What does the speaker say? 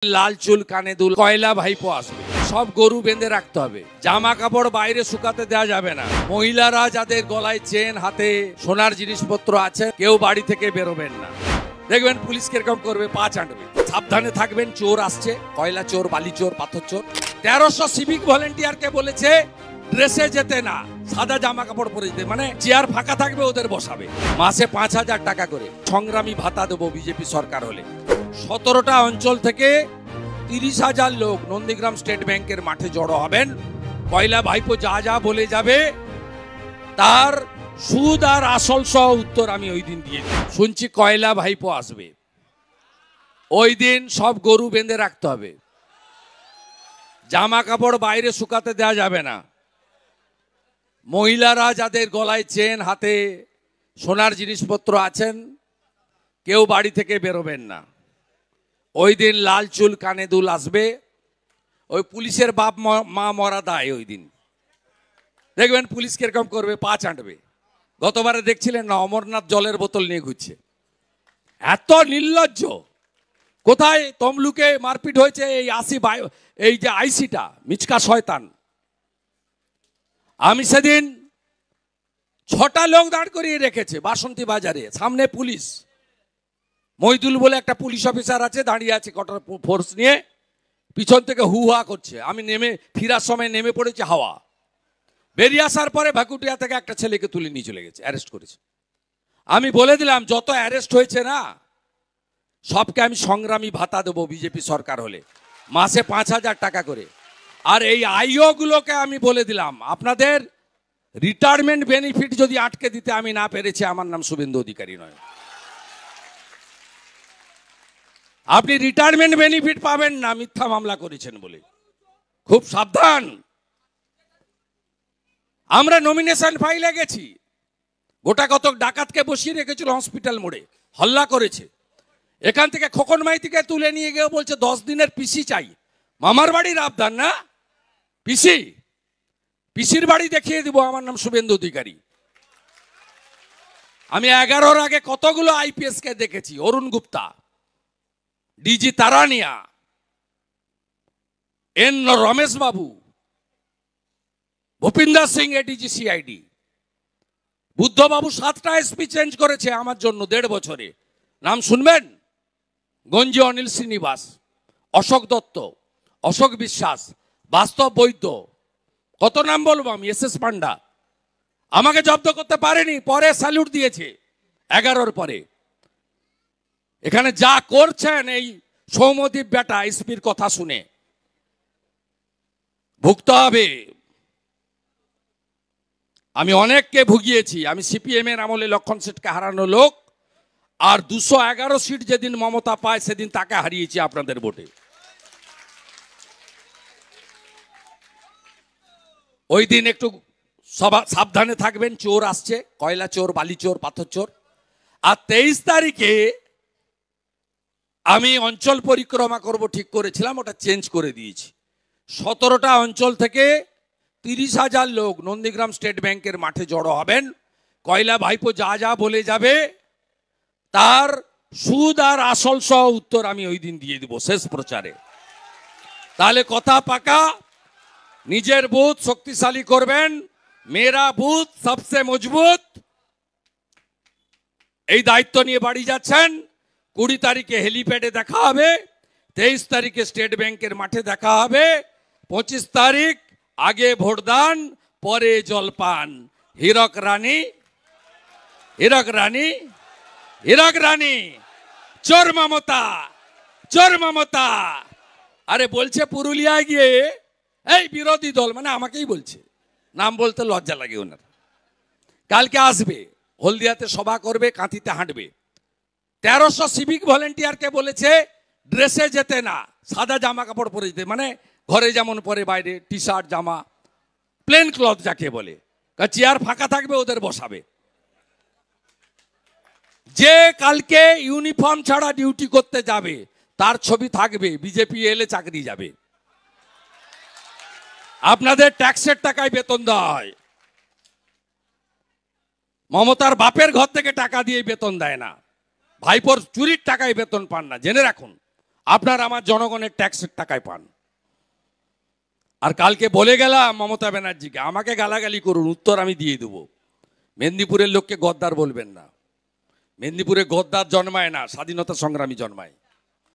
লাল চুল কানে দুল কয়লা ভাইপো আসবে, সব গরু বেঁধে রাখতে হবে। জামা কাপড় বাইরে শুকাতে দেওয়া যাবে না। মহিলারা যাদের গলায় চেন, হাতে সোনার জিনিসপত্র আছে, কেউ বাড়ি থেকে বেরোবেন না। দেখবেন পুলিশ কিরকম করবে, পা চাটবে। সাবধানে থাকবেন, চোর আসছে, কয়লা চোর, বালি চোর, পাথর চোর। 1300 সিভিক ভলেন্টিয়ারকে বলেছে ড্রেসে যেতে না, সাদা জামা কাপড় পরে যেতে, মানে চেয়ার ফাঁকা থাকবে ওদের বসাবে। মাসে 5000 টাকা করে সংগ্রামী ভাতা দেবো বিজেপি সরকার হলে। 17টা অঞ্চল থেকে 30,000 লোক নন্দীগ্রাম স্টেট ব্যাংকের মাঠে জড়ো হবেন। কয়লা ভাইপো যা যা বলে যাবে তার সুদ আর আসল সহ উত্তর আমি ওই দিন দিয়ে দিই। শুনছি কয়লা ভাইপো আসবে, ওই দিন সব গরু বেঁধে রাখতে হবে। জামা কাপড় বাইরে শুকাতে দেওয়া যাবে না। মহিলারা যাদের গলায় চেন, হাতে সোনার জিনিসপত্র আছেন, কেউ বাড়ি থেকে বেরোবেন না। ওই দিন লাল চুল কানে দুল আসবে। ওই পুলিশের বাপ মা মরা দায় ওই দিন। দেখবেন পুলিশ কিরকম করবে, পা চাটবে। গতবারে দেখছিলেন না, অমরনাথ জলের বোতল নিয়ে ঘুরছে। এত নির্লজ্জ! কোথায় তমলুকে মারপিট হয়েছে, এই যে আইসিটা মিচকা শয়তান। আমি সেদিন 6টা লোক দাঁড় করিয়ে রেখেছে বাসন্তী বাজারে, সামনে পুলিশ। মইদুল বলে একটা পুলিশ অফিসার আছে, দাঁড়িয়ে আছে কটা ফোর্স নিয়ে, পিছন থেকে হু হা করছে। আমি ফিরার সময় নেমে পড়েছি হাওয়া। বেরিয়ে আসার পরে ভাকুটিয়া থেকে একটা ছেলেকে তুলে নিয়ে চলে গেছে, অ্যারেস্ট করেছে। আমি বলে দিলাম যত অ্যারেস্ট হয়েছে না, সবকে আমি সংগ্রামী ভাতা দেবো বিজেপি সরকার হলে, মাসে 5000 টাকা করে। আর এই আইও গুলোকে আমি বলে দিলাম, আপনাদের রিটায়ারমেন্ট বেনিফিট যদি আটকে দিতে আমি না পেরেছি, আমার নাম শুভেন্দু অধিকারী নয়। আপনি রিটায়ারমেন্ট বেনিফিট পাবেন না মিথ্যা মামলা করেছেন বলে। খুব সাবধান। আমরা নমিনেশন ফাইলে গেছি, গোটা কতক ডাকাতকে বসিয়ে রেখেছিল হসপিটাল মোড়ে, হল্লা করেছে। এখান থেকে খোকন মাইতিকে তুলে নিয়ে গিয়ে বলছে 10 দিনের পিসি চাই। মামার বাড়ির আবদার না, পিসির বাড়ি দেখিয়ে দিব। আমার নাম শুভেন্দু অধিকারী। আমি 11-র আগে কতগুলো আইপিএস কে দেখেছি, অরুণ গুপ্তা, ডিজি তারানিয়া, এন রমেশ বাবু, Bhupinder Singh ADG CID. বুদ্ধবাবু 7টা SP change করেছে আমার জন্য 1.5 বছরে। নাম শুনবেন? গঞ্জি অনিল শ্রীনিবাস, অশোক দত্ত, অশোক বিশ্বাস, বাস্তব বৈদ্য। কত নাম বলবো আমি? এস পান্ডা। আমাকে জব্দ করতে পারেনি, পরে স্যালুট দিয়েছে 11-র পরে। এখানে যা করছেন এই সৌমদীপ বেটা এসপির কথা শুনে ভুগতে হবে। আমি অনেককে ভুগিয়েছি। আমি সিপিএম এর আমলে লক্ষণ সেটকে হারানো লোক, আর 211 সিট যেদিন মমতা পায় সেদিন তাকে হারিয়েছি আপনাদের ভোটে। ওই দিন একটু সাবধানে থাকবেন, চোর আসছে, কয়লা চোর, বালি চোর, পাথর চোর। আর 23 তারিখে আমি অঞ্চল পরিক্রমা করব ঠিক করেছিলাম, ওটা চেঞ্জ করে দিয়েছি। 17টা অঞ্চল থেকে 30,000 লোক নন্দীগ্রাম স্টেট ব্যাংকের মাঠে জড়ো হবেন। কয়লা ভাইপো যা যা বলে যাবে তার সুদ আর আসল সহ উত্তর আমি ওই দিন দিয়ে দিব শেষ প্রচারে। তাহলে কথা পাকা। নিজের বুথ শক্তিশালী করবেন। মেরা বুথ সবচেয়ে মজবুত। এই দায়িত্ব নিয়ে বাড়ি যাচ্ছেন। 20 তারিখে হেলিপ্যাডে দেখা হবে, 23 তারিখে স্টেট ব্যাংকের মাঠে দেখা হবে, 25 তারিখ আগে ভোটদান পরে জলপান। হীরক রানী, হীরক রানী, হীরক রানী, চোর মমতা, চোর মমতা। আরে বলছে পুরুলিয়ায় গিয়ে, এই বিরোধী দল মানে আমাকেই বলছে, নাম বলতে লজ্জা লাগে ওনার। কালকে আসবে, হলদিয়াতে সভা করবে, কাঁথিতে হাঁটবে। 1300 সিভিক ভলেন্টিয়ারকে বলেছে ড্রেসে যেতে না, সাদা জামা কাপড় পরে যেতে, মানে ঘরে যেমন পরে বাইরে টি শার্ট জামা, প্লেন ক্লথ যাকে বলে। চেয়ার ফাঁকা থাকবে ওদের বসাবে। যে কালকে ইউনিফর্ম ছাড়া ডিউটি করতে যাবে তার ছবি থাকবে, বিজেপি এলে চাকরি যাবে। আপনাদের ট্যাক্সের টাকায় বেতন দেওয়া হয়, মমতার বাপের ঘর থেকে টাকা দিয়ে বেতন দেয় না। ভাইপোর চুরির টাকায় বেতন পান না, জেনে রাখুন। আপনার আমার জনগণের ট্যাক্সের টাকায় পান। আর কালকে বলে গেলাম মমতা ব্যানার্জিকে, আমাকে গালাগালি করুন, উত্তর আমি দিয়ে দেবো। মেদিনীপুরের লোককে গদ্দার বলবেন না। মেদিনীপুরে গদ্দার জন্মায় না, স্বাধীনতা সংগ্রামী জন্মায়।